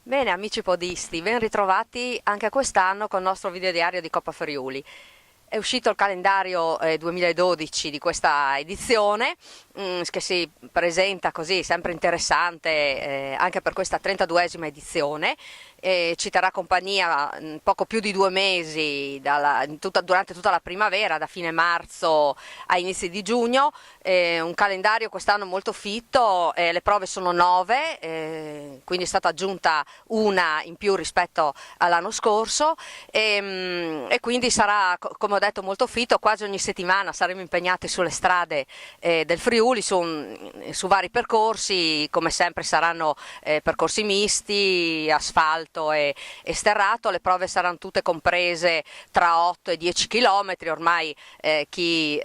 Bene amici podisti, ben ritrovati anche quest'anno con il nostro video diario di Coppa Friuli. È uscito il calendario 2012 di questa edizione, che si presenta così sempre interessante anche per questa 32esima edizione. Ci terrà compagnia poco più di 2 mesi durante tutta la primavera, da fine marzo a inizi di giugno. Un calendario quest'anno molto fitto, le prove sono 9, quindi è stata aggiunta una in più rispetto all'anno scorso e quindi sarà, come ho detto, molto fitto. Quasi ogni settimana saremo impegnati sulle strade del Friuli su vari percorsi. Come sempre saranno percorsi misti, asfalto e sterrato. Le prove saranno tutte comprese tra 8 e 10 km. Ormai chi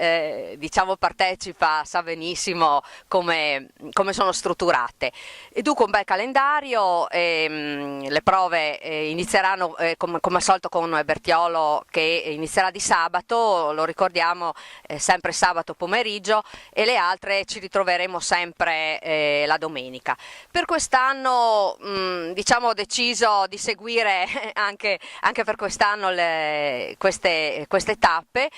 diciamo partecipa sa benissimo come sono strutturate. E dunque un bel calendario. Le prove inizieranno come al solito con Bertiolo, che inizierà di sabato, lo ricordiamo, sempre sabato pomeriggio, e le altre ci ritroveremo sempre la domenica. Per quest'anno diciamo ho deciso di seguire anche per quest'anno queste tappe,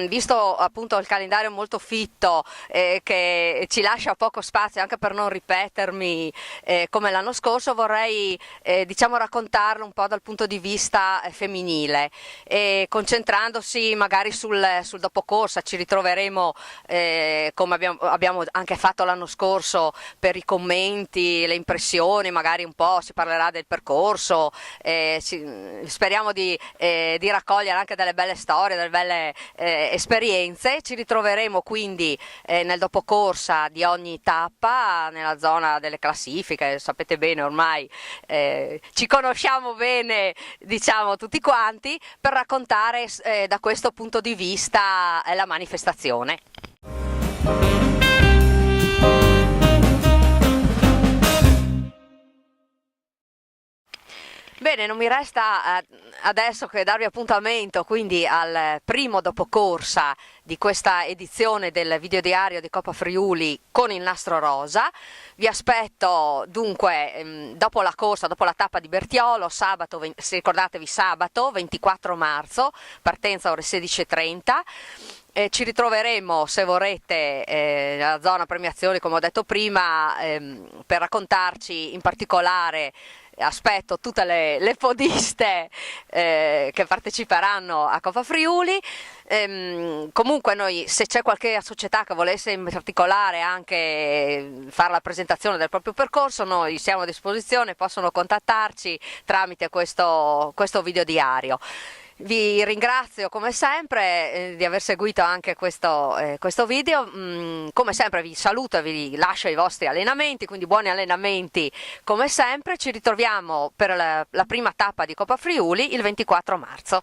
visto appunto il calendario molto fitto che ci lascia poco spazio anche per non ripetermi come l'anno scorso. Vorrei diciamo raccontarlo un po' dal punto di vista femminile, concentrandosi magari sul dopocorsa. Ci ritroveremo come abbiamo anche fatto l'anno scorso, per i commenti, le impressioni, magari un po' si parlerà del percorso. Speriamo di raccogliere anche delle belle storie, delle belle esperienze. Ci ritroveremo quindi nel dopocorsa di ogni tappa, nella zona delle classifiche. Sapete bene ormai, ci conosciamo bene, diciamo, tutti quanti, per raccontare da questo punto di vista la manifestazione. Bene, non mi resta adesso che darvi appuntamento quindi al primo dopocorsa di questa edizione del videodiario di Coppa Friuli con il nastro rosa. Vi aspetto dunque dopo la corsa, dopo la tappa di Bertiolo, sabato, ricordatevi, sabato 24 marzo, partenza ore 16:30. Ci ritroveremo, se vorrete, nella zona premiazioni, come ho detto prima, per raccontarci in particolare. Aspetto tutte le podiste che parteciperanno a Coppa Friuli. Comunque noi, se c'è qualche società che volesse in particolare anche fare la presentazione del proprio percorso, noi siamo a disposizione, possono contattarci tramite questo video diario. Vi ringrazio come sempre di aver seguito anche questo video. Come sempre vi saluto e vi lascio ai vostri allenamenti, quindi buoni allenamenti come sempre. Ci ritroviamo per la prima tappa di Coppa Friuli il 24 marzo.